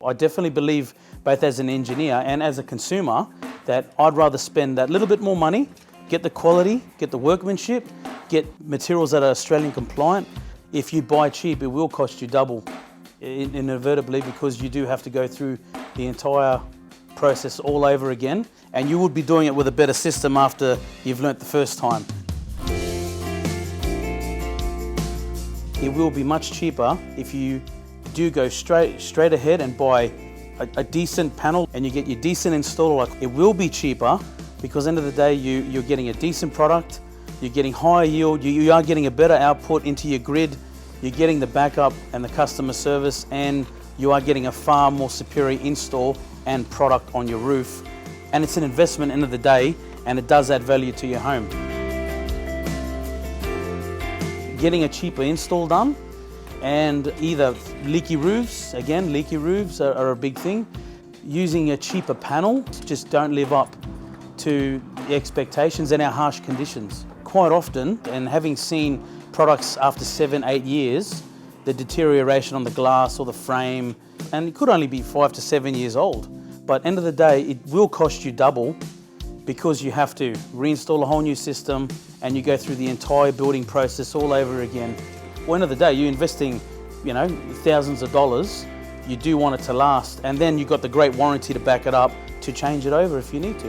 I definitely believe, both as an engineer and as a consumer, that I'd rather spend that little bit more money, get the quality, get the workmanship, get materials that are Australian compliant. If you buy cheap, it will cost you double inevitably, because you do have to go through the entire process all over again, and you would be doing it with a better system after you've learnt the first time. It will be much cheaper if you do go straight ahead and buy a decent panel and you get your decent installer. It will be cheaper because at the end of the day you're getting a decent product, you're getting higher yield, you are getting a better output into your grid, you're getting the backup and the customer service, and you are getting a far more superior install and product on your roof. And it's an investment at the end of the day, and it does add value to your home. Getting a cheaper install done, and either leaky roofs, again, leaky roofs are a big thing. Using a cheaper panel just don't live up to the expectations and our harsh conditions. Quite often, and having seen products after 7-8 years, the deterioration on the glass or the frame, and it could only be 5 to 7 years old. But end of the day, it will cost you double because you have to reinstall a whole new system and you go through the entire building process all over again. Well, end of the day, you're investing, thousands of dollars. You do want it to last, and then you've got the great warranty to back it up to change it over if you need to.